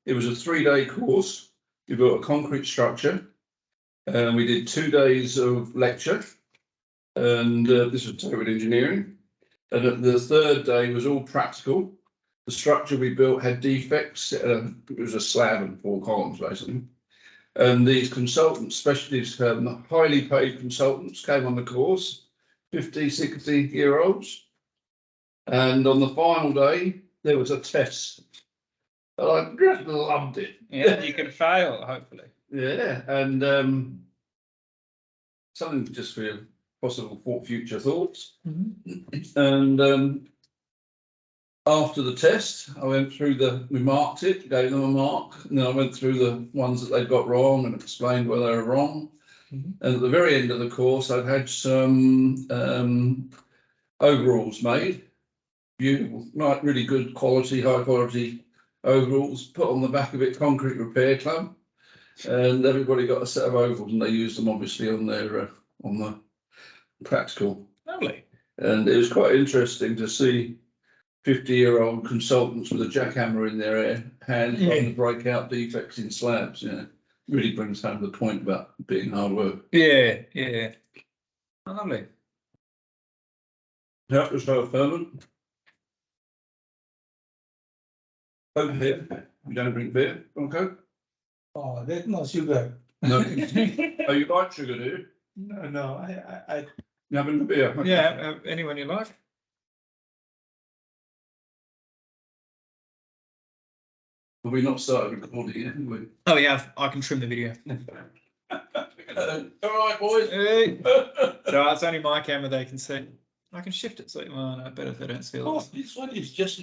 It was a 3-day course. We built a concrete structure. We did 2 days of lecture, and this was turret engineering. And the 3rd day was all practical. The structure we built had defects. It was a slab and 4 columns, basically. And these consultants, specialists, highly paid consultants, came on the course, 50, 60-year-olds. And on the final day, there was a test. And I just loved it. Yeah, you can fail, hopefully. Yeah, and something just for possible future thoughts. And after the test, I went through we marked it, gave them a mark, and then I went through the ones that they got wrong and explained why they were wrong. And at the very end of the course, I've had some overalls made, beautiful, like really good quality, high quality overalls, put on the back of it, Concrete Repair Club, and everybody got a set of overalls, and they used them obviously on their on the practical. Lovely. And it was quite interesting to see 50-year-old consultants with a jackhammer in their hand trying to break out defects in slabs. Yeah, really brings home the point about being hard work. Yeah, yeah. Oh, lovely. That was her permanent. Over here, we don't drink beer. Okay. Oh, there's no sugar. No. Oh, you like sugar, do you? No, I You having a beer? Okay. Yeah, anyone you like. Have we not started recording yet, have we? Oh, yeah, I can trim the video. All right, boys. Hey. So it's only my camera they can see. I can shift it so no, better if they don't see all oh, this. this one is just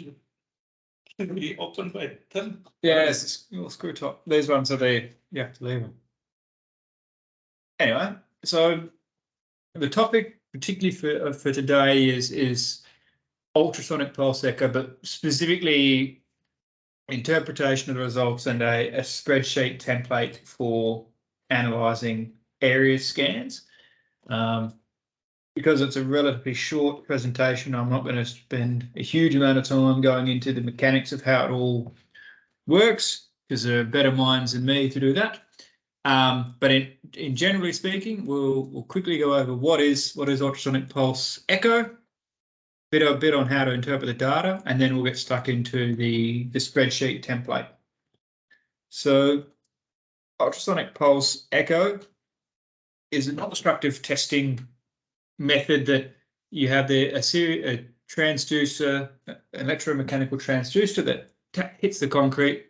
be opened by them. Yeah, it's a little screw top. These ones are there. You have to leave them. Anyway, so the topic particularly for today is ultrasonic pulse echo, but specifically interpretation of the results and a spreadsheet template for analysing area scans. Because it's a relatively short presentation, I'm not going to spend a huge amount of time going into the mechanics of how it all works, because there are better minds than me to do that. But in generally speaking, we'll quickly go over what is ultrasonic pulse echo, a bit on how to interpret the data, and then we'll get stuck into the spreadsheet template. So ultrasonic pulse echo is a non-destructive testing method that you have a transducer, an electromechanical transducer that hits the concrete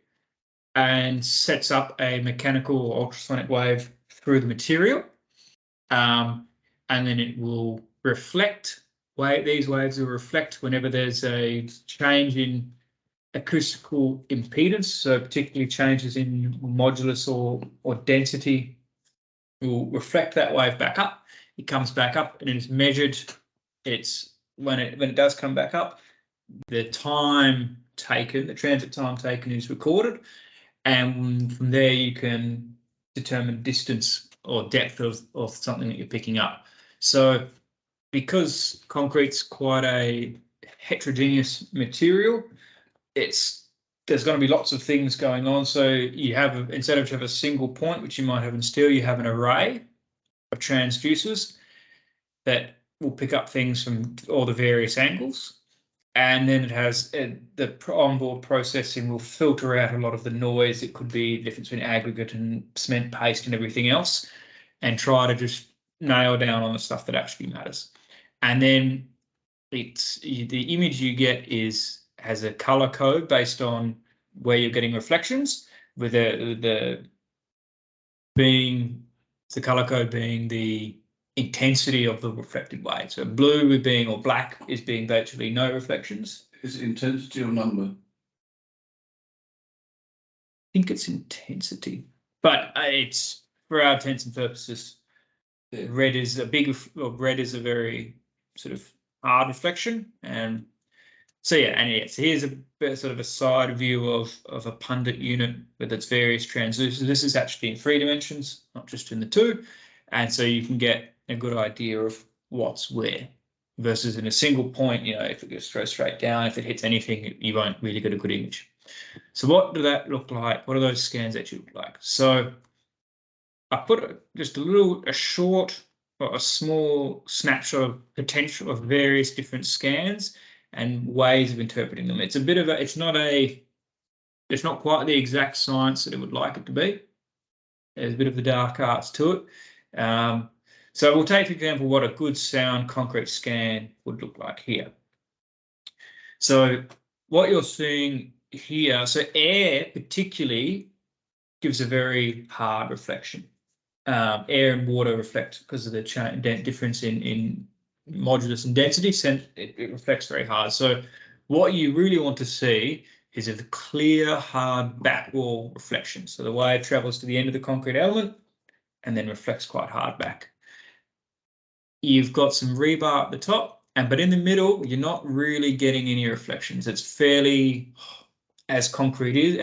and sets up a mechanical or ultrasonic wave through the material, and then it will reflect. These waves will reflect whenever there's a change in acoustical impedance, so particularly changes in modulus or density will reflect that wave back up. It comes back up and it is measured. It's when it does come back up, the time taken, the transit time taken is recorded, and from there you can determine distance or depth of something that you're picking up. So because concrete's quite a heterogeneous material, there's going to be lots of things going on. So you have, instead of have a single point, which you might have in steel, you have an array of transducers that will pick up things from all the various angles. And then it has the onboard processing will filter out a lot of the noise. It could be the difference between aggregate and cement paste and everything else, and try to just nail down on the stuff that actually matters. And then the image you get has a color code based on where you're getting reflections, with the color code being the intensity of the reflected wave. So blue being, or black is being virtually no reflections. Is it intensity or number? I think it's intensity, but it's, for our intents and purposes, red is a very sort of hard reflection. And so yeah, so here's a bit sort of a side view of a pundit unit with its various transducers. This is actually in 3 dimensions, not just in the 2, and so you can get a good idea of what's where versus in a single point, you know, if it goes straight down, if it hits anything, you won't really get a good image. So what do that look like? What do those scans actually look like? So I put just a short or a small snapshot of potential of various different scans and ways of interpreting them. It's a bit of a, it's not quite the exact science that it would like it to be. There's a bit of the dark arts to it. So we'll take, for example, what a good sound concrete scan would look like here. So what you're seeing here, so air particularly gives a very hard reflection. Air and water reflect because of the difference in modulus and density, so it reflects very hard. So what you really want to see is a clear, hard back wall reflection. So the wave travels to the end of the concrete element and then reflects quite hard back. You've got some rebar at the top, but in the middle, you're not really getting any reflections. It's fairly, as concrete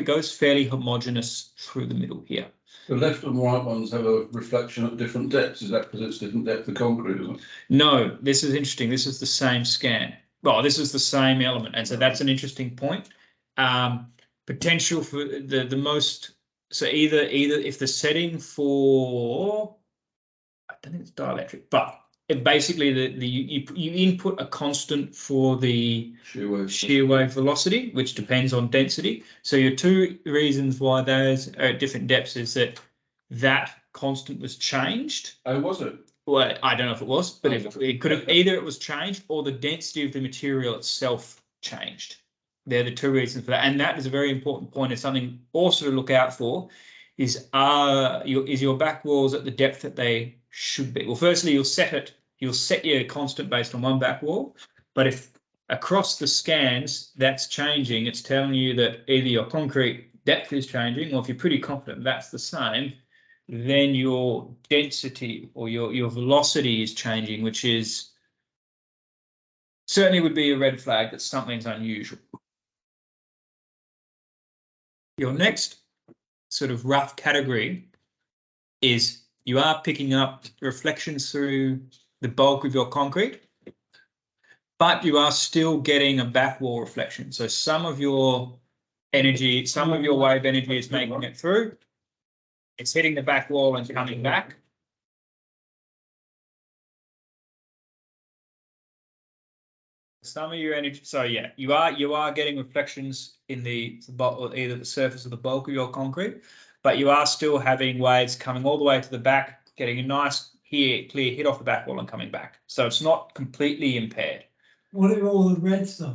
goes, fairly homogeneous through the middle here. The left and right ones have a reflection at different depths. Is that because it's different depth of concrete, isn't it? No, this is interesting. This is the same scan. Well, this is the same element, and so that's an interesting point. Potential for the most. So either if the setting for, I don't think it's dielectric, but it basically you input a constant for the shear wave velocity, which depends on density. So your two reasons why those are at different depths is that constant was changed. Oh, was it? Well, I don't know if it was, but if it could have, either it was changed or the density of the material itself changed. They're the two reasons for that, and that is a very important point. It's something also to look out for. Is your back walls at the depth that they should be? Well, firstly, you'll set your constant based on one back wall, but if across the scans that's changing, it's telling you that either your concrete depth is changing, or if you're pretty confident that's the same, then your density or your velocity is changing, which is certainly would be a red flag that something's unusual. Your next sort of rough category is you are picking up reflections through the bulk of your concrete, but you are still getting a back wall reflection. So some of your energy, some of your wave energy is making it through. It's hitting the back wall and coming back. Some of your energy, so yeah, you are getting reflections in either the surface or the bulk of your concrete, but you are still having waves coming all the way to the back, getting a nice clear hit off the back wall and coming back. So it's not completely impaired. What are all the red stuff?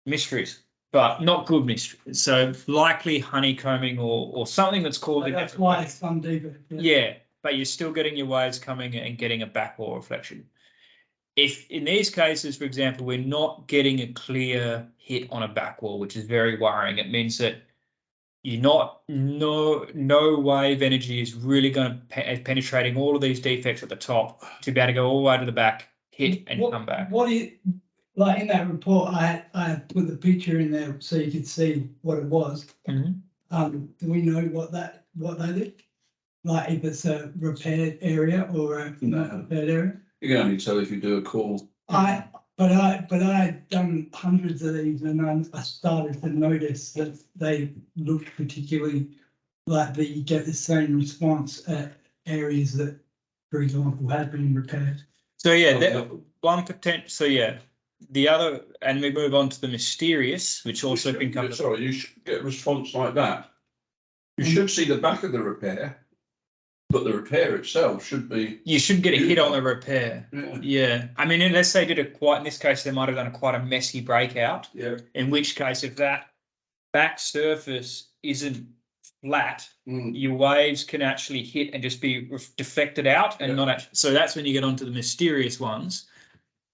Mysteries, but not good mysteries. So likely honeycombing or something that's called. That's why it's gone deeper. Yeah, but you're still getting your waves coming and getting a back wall reflection. If in these cases, for example, we're not getting a clear hit on a back wall, which is very worrying, it means that no wave energy is really going to penetrating all of these defects at the top to be able to go all the way to the back, hit and come back. What is, like in that report, I put the picture in there so you could see what it was. Mm-hmm. Do we know what that is? Like if it's a repaired area or a not repaired area? You can only tell if you do a call. But I've done hundreds of these, and I started to notice that they look particularly like that you get the same response at areas that, for example, have been repaired. So yeah, one potential. So yeah, the other, and we move on to the mysterious, which also can come. Sorry, you should get a response like that. You should see the back of the repair, but the repair itself should be. You should get a hit on the repair. Yeah. Yeah. I mean, unless they did in this case, they might have done quite a messy breakout. Yeah. In which case, if that back surface isn't flat, your waves can actually hit and just be deflected out and not actually. So that's when you get onto the mysterious ones,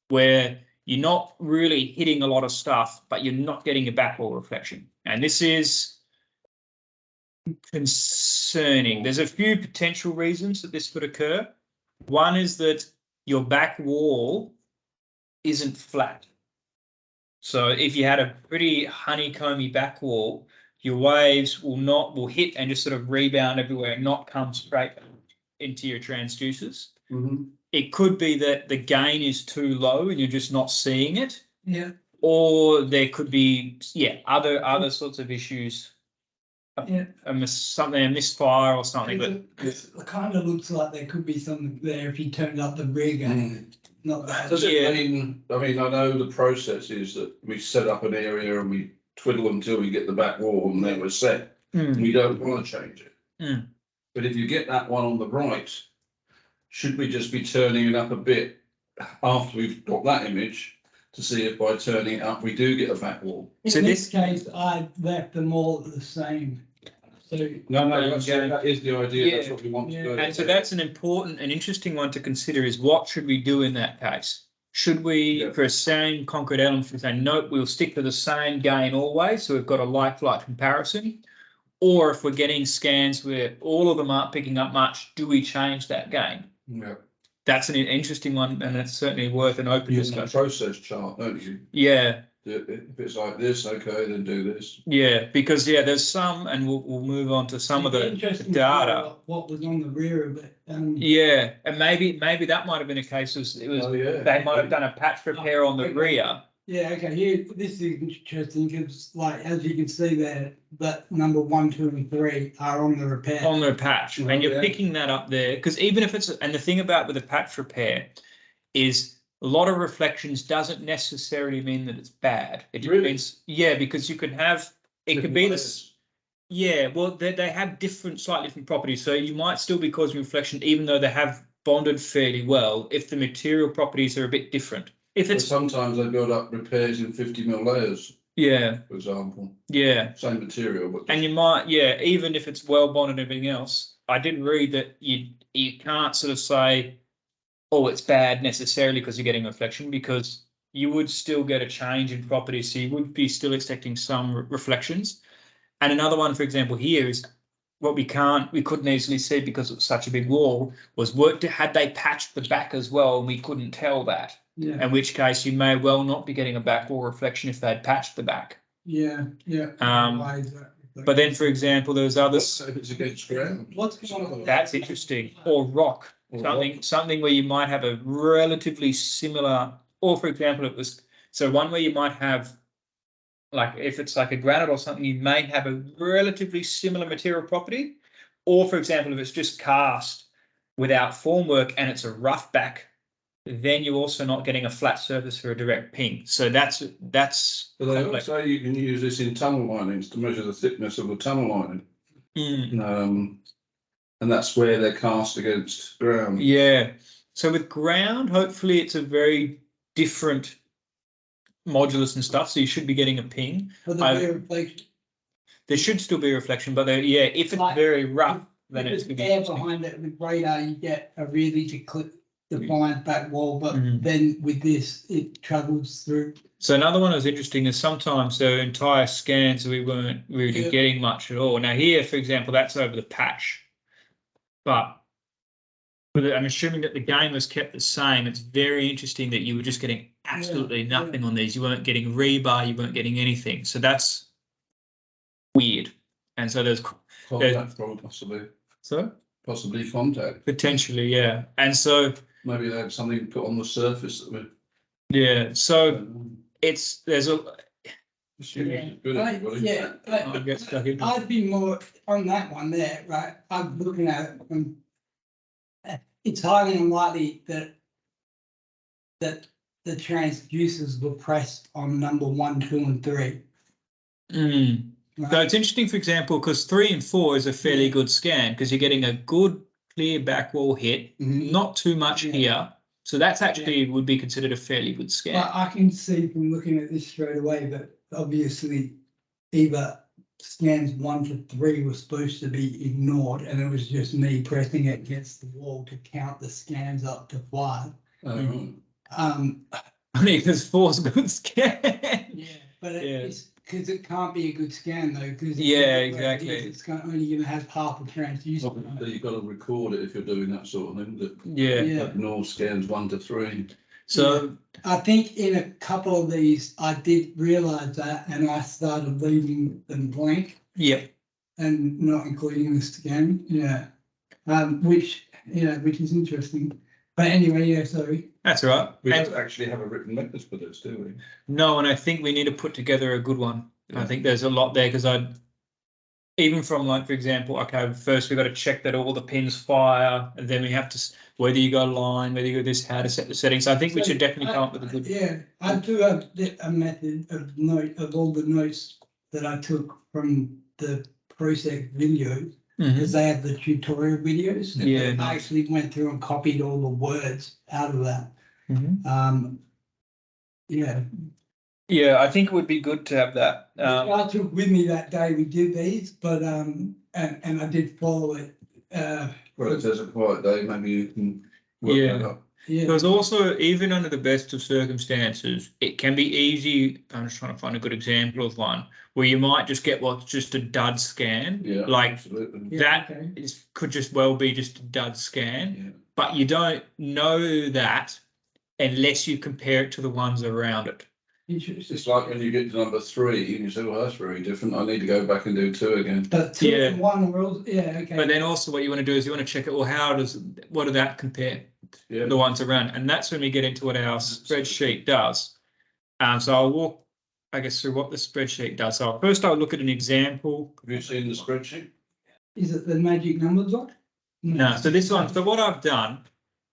where you're not really hitting a lot of stuff, but you're not getting a back wall reflection. And this is concerning. There's a few potential reasons that this could occur. One is that your back wall isn't flat. So if you had a pretty honeycomby back wall, your waves will hit and just sort of rebound everywhere and not come straight into your transducers. Mm-hmm. it could be that the gain is too low and you're just not seeing it, Yeah, or there could be other sorts of issues. yeah. A misfire or something. But It kind of looks like there could be something there if you turned up the rear gain. Not that. Does Yeah. it mean, I mean, I know the process is that we set up an area and we twiddle until we get the back wall and then we're set. We don't want to change it. Mm. But if you get that one on the right, should we just be turning it up a bit after we've got that image to see if by turning it up we do get a back wall? In So this case, I left them all the same. So No, that is the idea. That's Yeah. what we want to Yeah. do. And so that's an important and interesting one to consider is what should we do in that case? Should we, Yeah. for a same concrete element, say, nope, we'll stick to the same gain always, so we've got a like-for-like comparison? Or if we're getting scans where all of them aren't picking up much, do we change that gain? Yeah. That's an interesting one, and it's certainly worth an open You want a discussion. process chart, don't you? Yeah, If it's like this, okay, then do this. yeah, because there's some, and we'll move on to some of the interesting to data. know what was on the rear of it. Yeah, and maybe that might have been a case of Oh, yeah. they might have done a patch repair on the Okay. rear. Yeah, okay, here, this is interesting because like, as you can see there, that number 1, 2 and 3 are on the repair. On the patch, Oh, and you're yeah. picking that up there because even if it's and the thing about with a patch repair is a lot of reflections doesn't necessarily mean that it's bad. It just Really? means because you can have it could be this. Yeah, well, they have slightly different properties. So you might still be causing reflection, even though they have bonded fairly well, if the material properties are a bit different. If But it's sometimes they build up repairs in 50mm layers, yeah, for example. yeah. Same material, but And you might, even if it's well bonded and everything else, I did read that you can't sort of say, oh, it's bad necessarily because you're getting reflection, because you would still get a change in property, so you would be still expecting some reflections. And another one, for example, here is what we couldn't easily see because it was such a big wall, was had they patched the back as well, and we couldn't tell that. Yeah, In which case you may well not be getting a back wall reflection if they'd patched the back. yeah. Why is that? But then, for example, there's others. so if it's against ground. What's going on? That's interesting. Or rock. Or Something where you might have a relatively similar, or for example, one where you might have, like if it's like a granite or something, you may have a relatively similar material property. Or for example, if it's just cast without formwork and it's a rough back, then you're also not getting a flat surface for a direct ping. So that's But they also you can use this in tunnel linings to measure the thickness of the tunnel lining. And that's where they're cast against ground. Yeah. So with ground, hopefully it's a very different modulus and stuff. So you should be getting a ping. For the rear reflection. There should still be reflection, but if it's Like, very rough, then If it's there's going to be air interesting. behind it with radar, you get a really defined back wall, but Mhm. then with this, it travels through. So another one that was interesting is sometimes the entire scans we weren't really getting much at all. Now here, for example, that's over the patch, but I'm assuming that the gain was kept the same. It's very interesting that you were just getting absolutely nothing on these. You weren't getting rebar, you weren't getting anything. So that's weird. And so there's Contact, possibly. so Possibly contact. potentially, yeah. And so Maybe they had something put on the surface that would. so there's a Good, everybody. I get stuck in. I'd be more on that one there, right? I'm looking at it and it's highly unlikely that the transducers were pressed on number 1, 2 and 3. So it's interesting, for example, because 3 and 4 is a fairly good scan because you're getting a good clear back wall hit, not too much here. So that's actually would be considered a fairly good scan. But I can see from looking at this straight away that obviously either scans 1 to 3 were supposed to be ignored and it was just me pressing it against the wall to count the scans up to 5. I mean, because 4's a good scan. Yeah, but it's because it can't be a good scan though. Because exactly. It's only going to have half a transducer. So you've got to record it if you're doing that sort of thing. That Yeah. ignore scans 1 to 3. So I think in a couple of these, I did realise that, and I started leaving them blank. Yep. And not including the scan. Yeah. Which is interesting. But anyway, yeah, sorry. That's all right. We And don't actually have a written method for this, do we? no, and I think we need to put together a good one. I Yeah. think there's a lot there because even from like, for example, okay, first we've got to check that all the pins fire, and then we have to, whether you go line, whether you go this, how to set the settings. I think we should definitely come up with a good. Yeah, I do have a method of note of all the notes that I took from the process videos, Mhm. because they have the tutorial videos. and Yeah, I nice. actually went through and copied all the words out of that. Mhm. Yeah. Yeah, I think it would be good to have that. I took with me that day we did these, but and I did follow it. Well, if there's a quiet day, maybe you can work Yeah. that up. Yeah. Because also, even under the best of circumstances, it can be easy. I'm just trying to find a good example of one where you might just get what's just a dud scan. Yeah, Like absolutely. that okay. could just well be just a dud scan, Yeah. but you don't know that unless you compare it to the ones around it. It's like when you get to number 3 and you say, well, that's very different. I need to go back and do 2 again. But 2 Yeah. and 1 are all, yeah, okay. But then also what you want to do is you want to check it, well, what do that compare? Yeah. The ones around, and that's when we get into what our spreadsheet does. So I'll walk, I guess, through what the spreadsheet does. So first I'll look at an example. Have you seen the spreadsheet? Is it the magic numbers one? No, so this one, so what I've done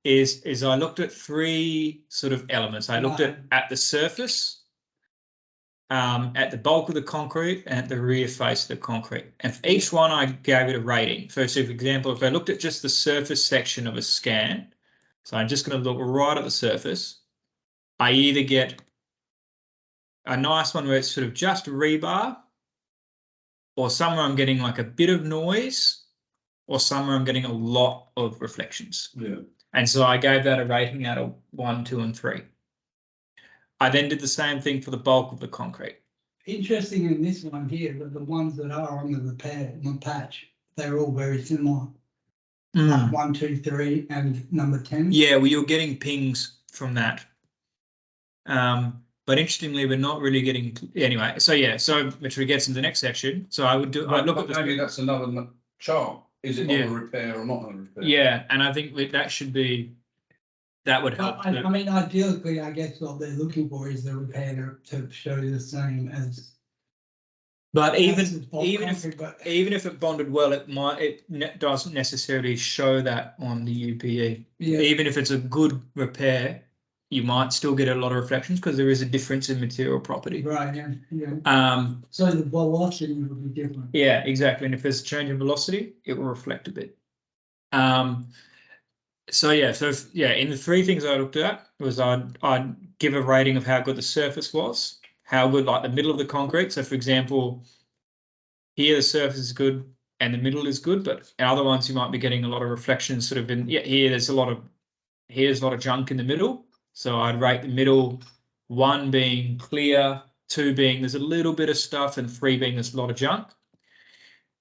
is I looked at 3 sort of elements. I looked at the surface, at the bulk of the concrete, and at the rear face of the concrete. And for each one, I gave it a rating. So, for example, if I looked at just the surface section of a scan, so I'm just going to look right at the surface, I either get a nice one where it's sort of just rebar, or somewhere I'm getting like a bit of noise, or somewhere I'm getting a lot of reflections. Yeah. And so I gave that a rating out of 1, 2, and 3. I then did the same thing for the bulk of the concrete. Interesting in this one here, but the ones that are on the repair, on the patch, they're all very similar. 1, 2, 3, and number 10. Yeah, well, you're getting pings from that. But interestingly, we're not really getting anyway. So yeah, so which we get into the next section. So I would do. I look at this. Maybe that's another chart. Is it Yeah. on a repair or not on a repair? Yeah, and I think that should be. That would help. But I mean, ideally, I guess what they're looking for is the repair to show the same as. But even if if it bonded well, it doesn't necessarily show that on the UPE. yeah, Even if it's a good repair, you might still get a lot of reflections because there is a difference in material property. right, yeah. So the velocity would be different. Yeah, exactly. And if there's a change in velocity, it will reflect a bit. So in the 3 things I looked at was I'd give a rating of how good the surface was, how good like the middle of the concrete. So for example, here the surface is good and the middle is good, but in other ones you might be getting a lot of reflections sort of in here there's a lot of junk in the middle. So I'd rate the middle 1 being clear, 2 being there's a little bit of stuff, and 3 being there's a lot of junk.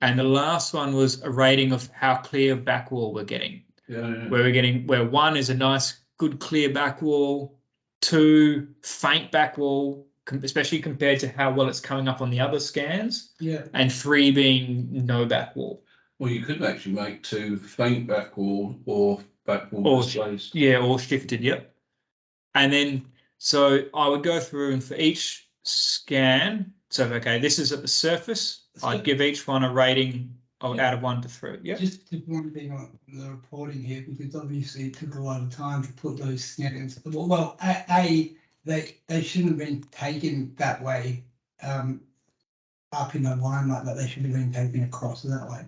And the last one was a rating of how clear back wall we're getting. Yeah. Where 1 is a nice, good, clear back wall, 2 faint back wall, especially compared to how well it's coming up on the other scans. Yeah. And 3 being no back wall. Well, you could actually make 2 faint back wall or back wall displaced. Yeah, or shifted. Yep. And then so I would go through and for each scan. So okay, this is at the surface. I'd give each one a rating out of 1 to 3. Yeah. Just one thing on the reporting here, because obviously it took a lot of time to put those scans. Well, they shouldn't have been taken that way, up in a line like that. They should have been taken across that way.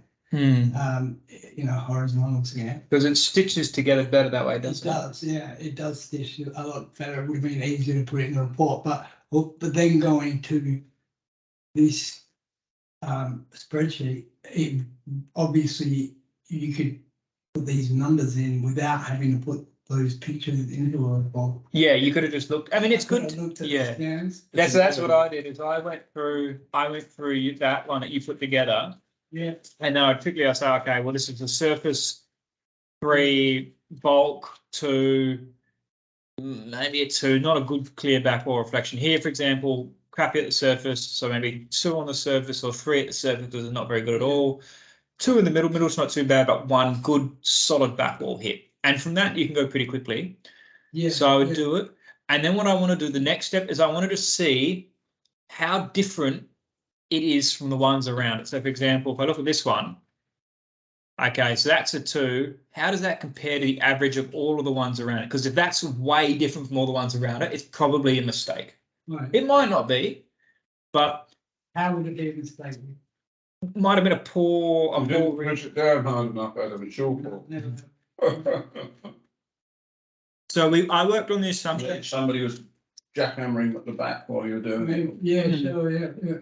Horizontal scan. Because it stitches together better that way, doesn't it? It does, yeah. It does stitch a lot better. It would have been easier to put it in the report, but then going to this spreadsheet, it obviously you could put these numbers in without having to put those pictures into a report. Yeah, you could have just looked. I mean, it's good. Yeah, that's what I did. Is I went through that one that you put together. Yeah. And now typically I say, okay, well, this is the surface 3, bulk 2, maybe a 2, not a good clear back wall reflection. Here, for example, crappy at the surface, so maybe 2 on the surface or 3 at the surface because it's not very good at all. 2 in the middle's not too bad, but 1 good solid back wall hit. And from that, you can go pretty quickly. Yeah. So I would yeah. do it. And then what I want to do, the next step is I wanted to see how different it is from the ones around it. So for example, if I look at this one, okay, so that's a 2. How does that compare to the average of all of the ones around it? Because if that's way different from all the ones around it, it's probably a mistake. Right. It might not be, but How would it be a mistake? it might have been a poor I didn't read. push it down hard enough, Adam, it's your fault. Never. So I worked on the assumption. Somebody was jackhammering at the back while you were doing it. Yeah, Mhm. sure, yeah.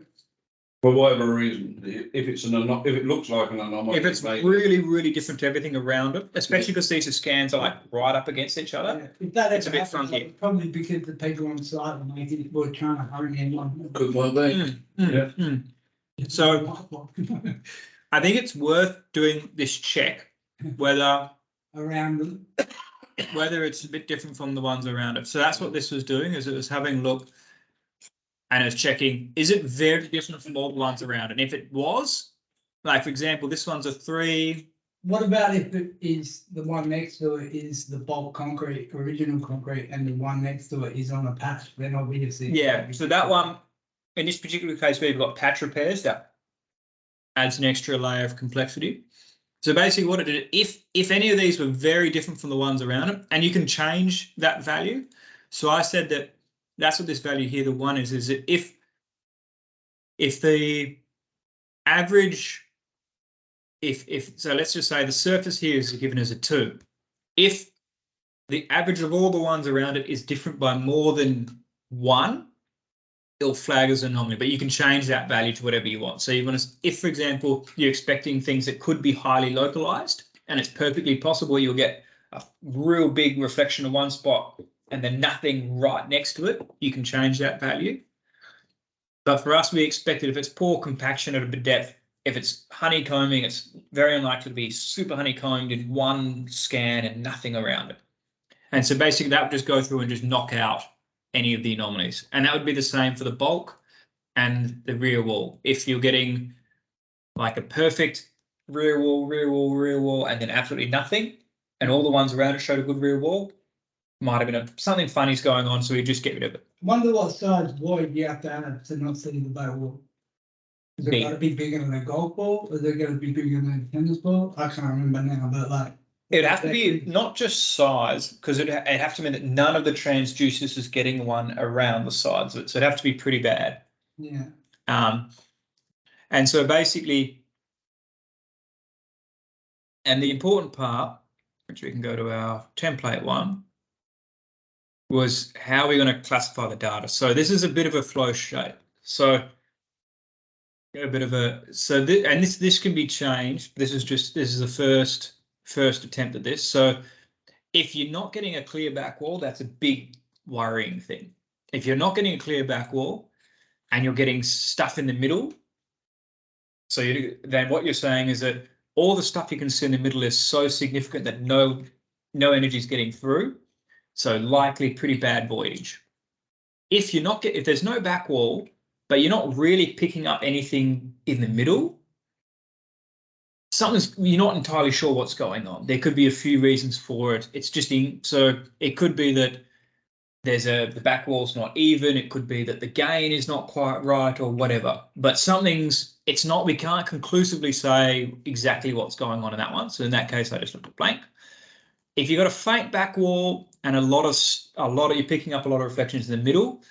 For whatever reason, if it's if it looks like an anomaly. If it's maybe. really, really different to everything around it, especially because these scans are like right up against each other. Yeah. If that It's a ever bit happens, funky. it's probably because the people on site were trying to hurry in one. Could well be. Yeah. So I think it's worth doing this check whether around it's a bit different from the ones around it. So that's what this was doing, is it was having a look and it's checking, is it very different from all the ones around it? And if it was, like for example, this one's a 3. What about if it is the one next to it is the bulk concrete, original concrete, and the one next to it is on a patch? Then obviously. Yeah, so that one, in this particular case, we've got patch repairs, that adds an extra layer of complexity. So basically what it did, if any of these were very different from the ones around it, and you can change that value. So I said that that's what this value here, the 1 is that if the average, so let's just say the surface here is given as a 2. If the average of all the ones around it is different by more than 1, it'll flag as an anomaly, but you can change that value to whatever you want. So you want to, if for example, you're expecting things that could be highly localized, and it's perfectly possible you'll get a real big reflection in one spot and then nothing right next to it, you can change that value. But for us, we expected if it's poor compaction at a depth, if it's honeycombing, it's very unlikely to be super honeycombed in one scan and nothing around it. And so basically that would just go through and just knock out any of the anomalies. And that would be the same for the bulk and the rear wall. If you're getting like a perfect rear wall, and then absolutely nothing, and all the ones around it showed a good rear wall, might have been something funny's going on, so we just get rid of it. Wonder what size void you have to have to not see the back wall. Is it Big. got to be bigger than a golf ball? Is it going to be bigger than a tennis ball? I can't remember now, but like. It'd have to be not just size, because it'd have to mean that none of the transducers is getting one around the sides of it. So it'd have to be pretty bad. Yeah. And so basically, and the important part, which we can go to our template one, was how we're going to classify the data. So this is a bit of a flow shape. So a bit of a, so this can be changed. This is the first attempt at this. So if you're not getting a clear back wall, that's a big worrying thing. If you're not getting a clear back wall and you're getting stuff in the middle, so then what you're saying is that all the stuff you can see in the middle is so significant that no energy is getting through. So likely pretty bad voidage. If there's no back wall, but you're not really picking up anything in the middle, you're not entirely sure what's going on. There could be a few reasons for it. It's just so it could be that the back wall's not even. It could be that the gain is not quite right or whatever. But we can't conclusively say exactly what's going on in that one. So in that case, I just looked at blank. If you've got a faint back wall and you're picking up a lot of reflections in the middle,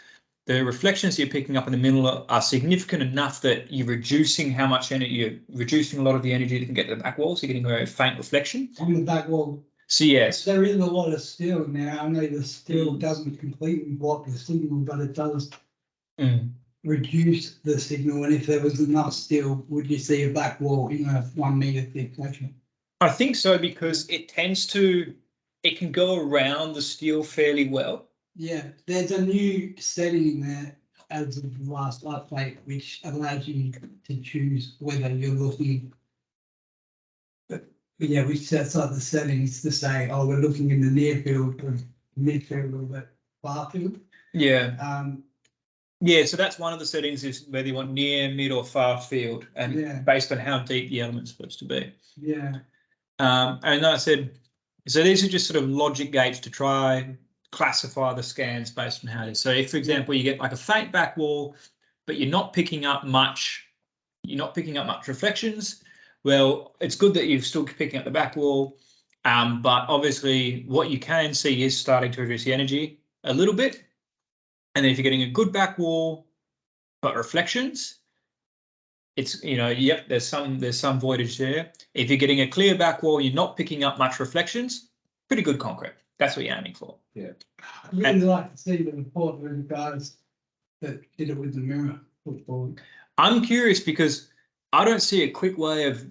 the reflections you're picking up in the middle are significant enough that you're reducing how much energy, you're reducing a lot of the energy that can get to the back wall, so you're getting a very faint reflection. On the back wall. So yes. There is a lot of steel now. I know the steel doesn't completely block the signal, but it does reduce the signal. And if there was enough steel, would you see a back wall in a 1 meter thick section? I think so, because it can go around the steel fairly well. Yeah, there's a new setting in there as of the last update, which allows you to choose whether you're looking. But yeah, which sets up the settings to say, oh, we're looking in the near field or midfield or the far field. Yeah. Yeah, so that's one of the settings, is whether you want near, mid, or far field, and based on how deep the element's supposed to be. Yeah. And I said, So these are just sort of logic gates to try classify the scans based on how it is. So if, for example, you get like a faint back wall, but you're not picking up much reflections, well, it's good that you're still picking up the back wall. But obviously what you can see is starting to reduce the energy a little bit. And then if you're getting a good back wall, but reflections, it's, yep, there's some voidage there. If you're getting a clear back wall, you're not picking up much reflections, pretty good concrete. That's what you're aiming for. Yeah. I'd really like to see the report with the guys that did it with the mirror put forward. I'm curious because I don't see a quick way of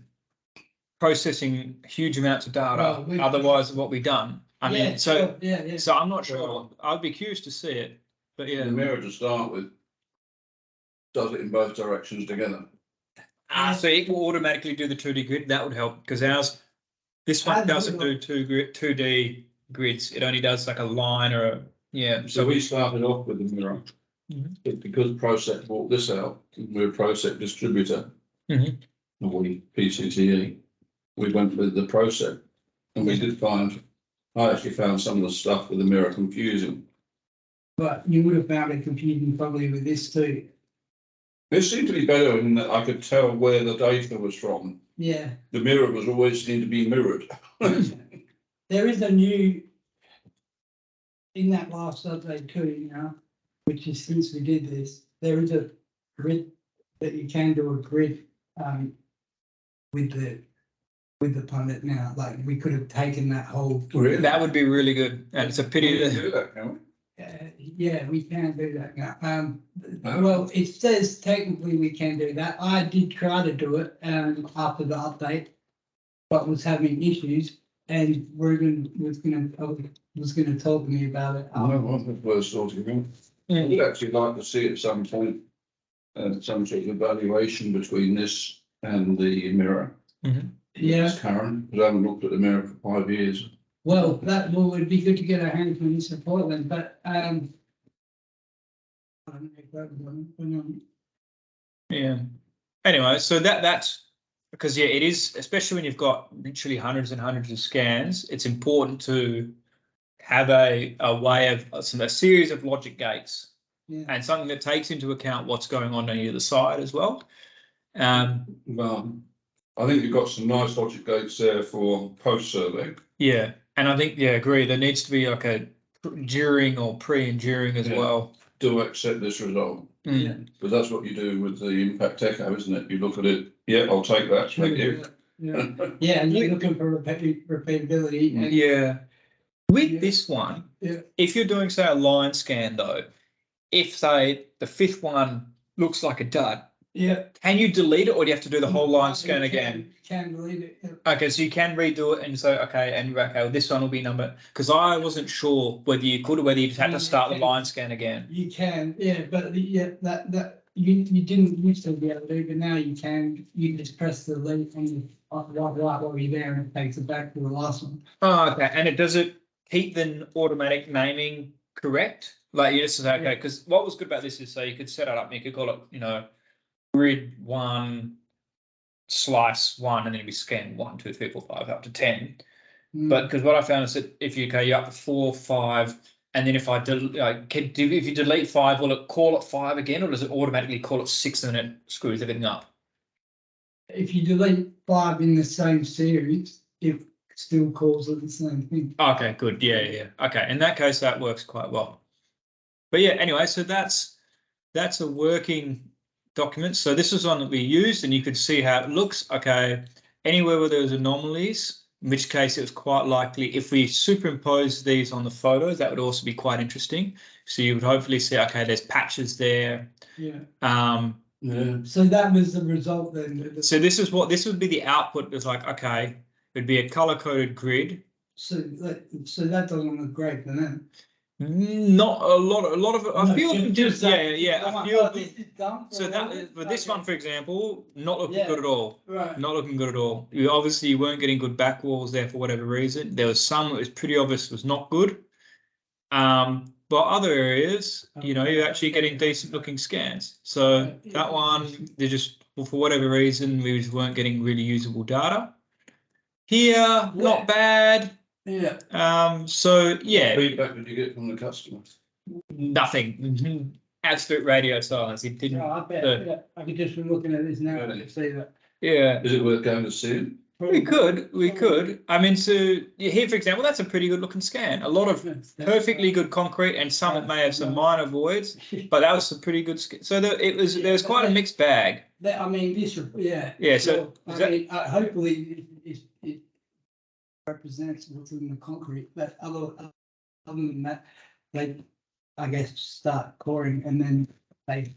processing huge amounts of data. Well, otherwise what we've done. I mean, so yeah. so I'm not sure. Well, I'd be curious to see it, but yeah. The mirror to start with does it in both directions together. So it will automatically do the 2D grid. That would help because this one doesn't do 2D grids. It only does like a line or a, yeah. So we started off with the mirror. Mhm. But because Prosec bought this out, we're a Prosec distributor. Mhm. Or we PCTE, we went with the Prosec. And we did I actually found some of the stuff with the mirror confusing. But you would have found it confusing probably with this too. This seemed to be better in that I could tell where the data was from. Yeah. The mirror was always seemed to be mirrored. There is a new, in that last survey too, which is since we did this, there is a grid that you can do a grid with the pundit now. Like we could have taken that whole. Really? That would be really good. And it's a We pity didn't that do that, can we? Yeah, we can do that now. Well, it says technically we can do that. I did try to do it after the update, but was having issues, and Ruben was gonna talk to me about it. No, we're sorting out. I'd actually like to see at some point some sort of evaluation between this and the mirror. Yeah. It's current, because I haven't looked at the mirror for 5 years. Well, it'd be good to get our hands on this report then, but yeah. Anyway, so that's because it is, especially when you've got literally hundreds and hundreds of scans, it's important to have a way of a series of logic gates and something that takes into account what's going on either side as well. Well, I think you've got some nice logic gates there for post-survey. Yeah, and I think, agree, there needs to be like a during or pre and during as well. Do accept this result. Because that's what you do with the impact echo, isn't it? You look at it, yeah, I'll take that, thank you. Yeah, and you're looking for repeatability. And With this one, if you're doing, say, a line scan though, if say the fifth one looks like a dud, can you delete it or do you have to do the whole line scan again? Can delete it. Okay, so you can redo it and say, well, this one will be number, because I wasn't sure whether you could or whether you just had to start the line scan again. You can, but that you didn't used to be able to do, but now you can. You just press the delete on the right while you're there, and it takes it back to the last one. Oh, okay, and does it keep the automatic naming correct? Like you just say, okay, because what was good about this is so you could set it up and you could call it, grid 1 slice 1 and then it'd be scan 1, 2, 3, 4, 5 up to 10. But because what I found is that if you're up to 4, 5, and then if if you delete 5, will it call it 5 again, or does it automatically call it 6 and then it screws everything up? If you delete 5 in the same series, it still calls it the same thing. Okay, good. Yeah. Okay, in that case, that works quite well. But yeah, anyway, so that's a working document. So this is one that we used, and you could see how it looks. Okay, anywhere where there's anomalies, in which case it was quite likely if we superimpose these on the photos, that would also be quite interesting. So you would hopefully see, okay, there's patches there. So that was the result then. So this would be the output. It's like, okay, it'd be a color-coded grid. So that doesn't look great for them. Not a lot of it. A few of them just a few of them. So but this one, for example, not looking good at all. Right. Not looking good at all. You weren't getting good back walls there for whatever reason. There was some that was pretty obvious was not good. But other areas, you're actually getting decent looking scans. So that one, they just, for whatever reason, we just weren't getting really usable data. Here, not bad. Yeah. So yeah, Feedback did you get from the customers? nothing. Absolute radio silence. It didn't. No, I bet, yeah, I could just be looking at this now, I can see that. Yeah. Is it worth going to see it? We could. I mean, so here, for example, that's a pretty good looking scan. A lot of perfectly good concrete, and some that may have some minor voids, but that was a pretty good scan. So there was quite a mixed bag. I mean, this, yeah. Yeah. So I mean, hopefully it represents what's in the concrete, but other than that, they, I guess, start coring and then they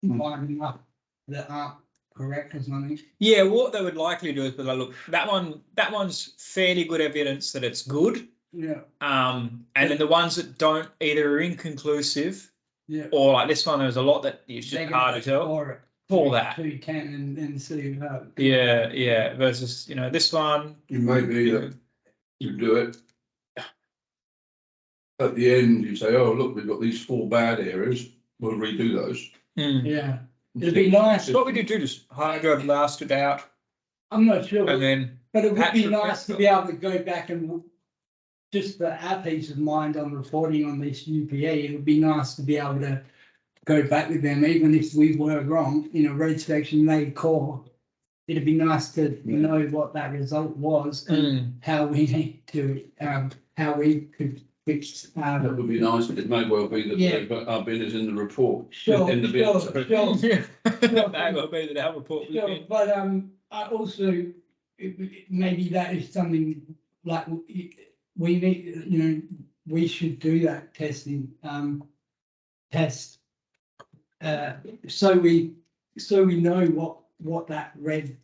line them up that aren't correct or something. yeah, what they would likely do is, but look, that one's fairly good evidence that it's good. Yeah, And then the ones that don't either are inconclusive, yeah. or like this one, there's a lot that is just hard to tell. For that. So you can and see how. Yeah. Versus, this one. It may be that you do it. At the end, you say, oh, look, we've got these 4 bad areas, we'll redo those. Yeah, it'd be nice. What would you do? Just hydro blast it out, I'm not sure, and then but it would patch be it nice to back. be able to go back and just for our peace of mind on reporting on this UPE, it would be nice to be able to go back with them, even if we were wrong, road section made core. It'd be nice to know what that result was and how we need to, how we could fix. That would be nice, but it may well be that Yeah. our bid is in the report. Sure, In the bid. Yeah, may well be that our report was Sure, in. but I also maybe that is something like we need. We should do that testing. Test. So we know what that red